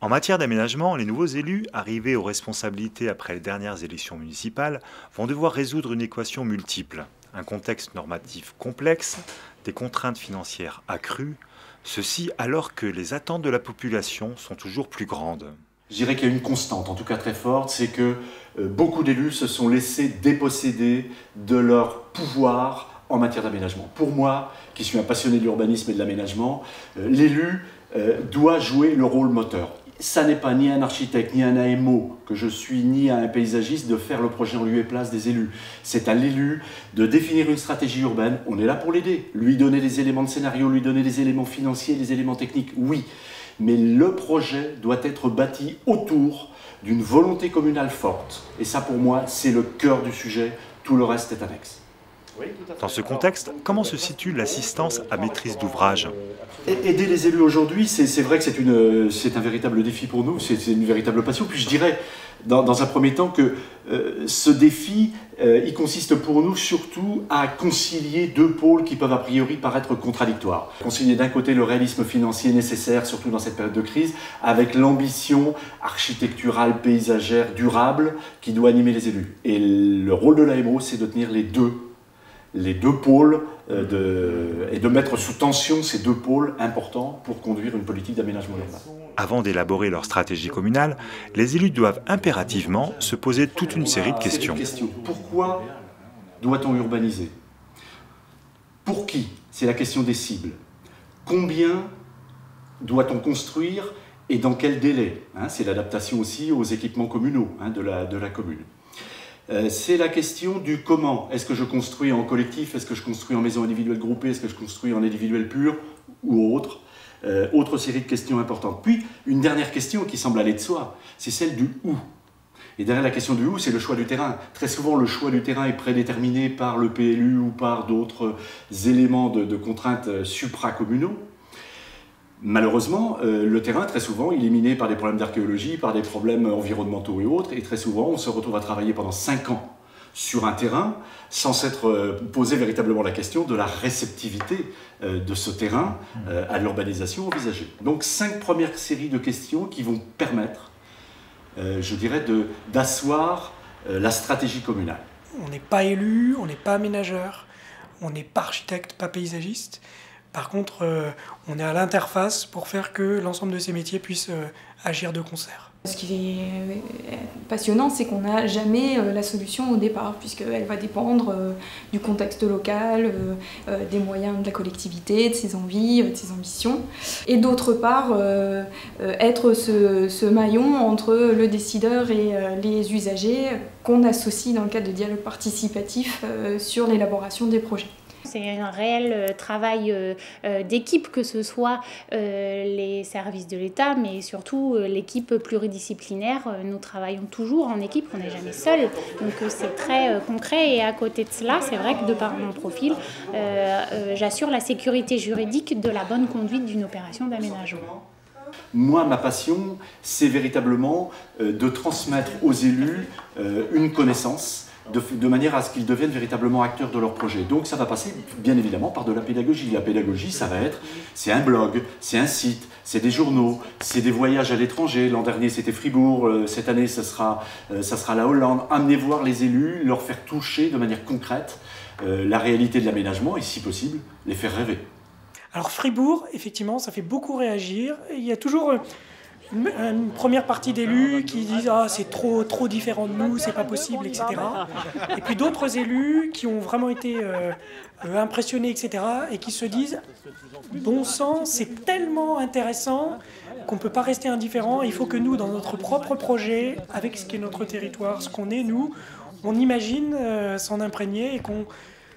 En matière d'aménagement, les nouveaux élus, arrivés aux responsabilités après les dernières élections municipales, vont devoir résoudre une équation multiple. Un contexte normatif complexe, des contraintes financières accrues, ceci alors que les attentes de la population sont toujours plus grandes. Je dirais qu'il y a une constante, en tout cas très forte, c'est que beaucoup d'élus se sont laissés déposséder de leur pouvoir en matière d'aménagement. Pour moi, qui suis un passionné de l'urbanisme et de l'aménagement, l'élu doit jouer le rôle moteur. Ça n'est pas ni un architecte, ni un AMO, que je suis, ni un paysagiste, de faire le projet en lieu et place des élus. C'est à l'élu de définir une stratégie urbaine. On est là pour l'aider, lui donner des éléments de scénario, lui donner des éléments financiers, des éléments techniques, oui. Mais le projet doit être bâti autour d'une volonté communale forte. Et ça, pour moi, c'est le cœur du sujet. Tout le reste est annexe. Dans ce contexte, comment se situe l'assistance à maîtrise d'ouvrage? Aider les élus aujourd'hui, c'est vrai que c'est un véritable défi pour nous, c'est une véritable passion. Puis je dirais, dans un premier temps, que ce défi, il consiste pour nous surtout à concilier deux pôles qui peuvent a priori paraître contradictoires. Concilier d'un côté le réalisme financier nécessaire, surtout dans cette période de crise, avec l'ambition architecturale, paysagère, durable qui doit animer les élus. Et le rôle de l'AMO, c'est de tenir les deux pôles et de mettre sous tension ces deux pôles importants pour conduire une politique d'aménagement urbain. Avant d'élaborer leur stratégie communale, les élus doivent impérativement se poser toute une série de questions. Pourquoi doit-on urbaniser? Pour qui? C'est la question des cibles. Combien doit-on construire et dans quel délai? C'est l'adaptation aussi aux équipements communaux de la commune. C'est la question du comment. Est-ce que je construis en collectif? Est-ce que je construis en maison individuelle groupée? Est-ce que je construis en individuel pur ou autre? Autre série de questions importantes. Puis, une dernière question qui semble aller de soi, c'est celle du où. Et derrière la question du où, c'est le choix du terrain. Très souvent, le choix du terrain est prédéterminé par le PLU ou par d'autres éléments de contraintes supracommunaux. Malheureusement, le terrain, très souvent, il est miné par des problèmes d'archéologie, par des problèmes environnementaux et autres, et très souvent, on se retrouve à travailler pendant 5 ans sur un terrain, sans s'être posé véritablement la question de la réceptivité de ce terrain à l'urbanisation envisagée. Donc 5 premières séries de questions qui vont permettre, je dirais, d'asseoir la stratégie communale. On n'est pas élu, on n'est pas aménageur, on n'est pas architecte, pas paysagiste. Par contre, on est à l'interface pour faire que l'ensemble de ces métiers puissent agir de concert. Ce qui est passionnant, c'est qu'on n'a jamais la solution au départ, puisqu'elle va dépendre du contexte local, des moyens de la collectivité, de ses envies, de ses ambitions. Et d'autre part, être ce maillon entre le décideur et les usagers qu'on associe dans le cadre de dialogue participatif sur l'élaboration des projets. C'est un réel travail d'équipe, que ce soit les services de l'État, mais surtout l'équipe pluridisciplinaire. Nous travaillons toujours en équipe, on n'est jamais seul. Donc c'est très concret, et à côté de cela, c'est vrai que de par mon profil, j'assure la sécurité juridique de la bonne conduite d'une opération d'aménagement. Moi, ma passion, c'est véritablement de transmettre aux élus une connaissance, de manière à ce qu'ils deviennent véritablement acteurs de leur projet. Donc ça va passer bien évidemment par de la pédagogie. La pédagogie, ça va être, c'est un blog, c'est un site, c'est des journaux, c'est des voyages à l'étranger. L'an dernier c'était Fribourg, cette année ça sera la Hollande. Amener voir les élus, leur faire toucher de manière concrète la réalité de l'aménagement et si possible, les faire rêver. Alors Fribourg, effectivement, ça fait beaucoup réagir. Il y a toujours une première partie d'élus qui disent « Ah, c'est trop différent de nous, c'est pas possible, etc. » Et puis d'autres élus qui ont vraiment été impressionnés, etc. et qui se disent « Bon sang, c'est tellement intéressant qu'on ne peut pas rester indifférent. Il faut que nous, dans notre propre projet, avec ce qu'est notre territoire, ce qu'on est, nous, on imagine s'en imprégner et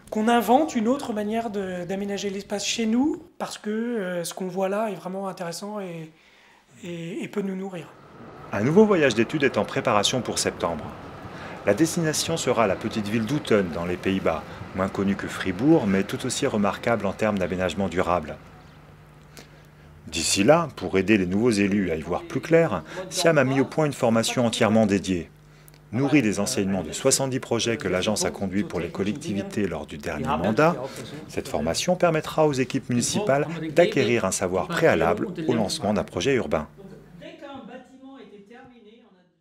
qu'on invente une autre manière d'aménager l'espace chez nous, parce que ce qu'on voit là est vraiment intéressant et peut nous nourrir. » Un nouveau voyage d'études est en préparation pour septembre. La destination sera la petite ville d'Houten, dans les Pays-Bas, moins connue que Fribourg, mais tout aussi remarquable en termes d'aménagement durable. D'ici là, pour aider les nouveaux élus à y voir plus clair, Siam a mis au point une formation entièrement dédiée. Nourrie des enseignements de 70 projets que l'agence a conduits pour les collectivités lors du dernier mandat, cette formation permettra aux équipes municipales d'acquérir un savoir préalable au lancement d'un projet urbain. terminé, on a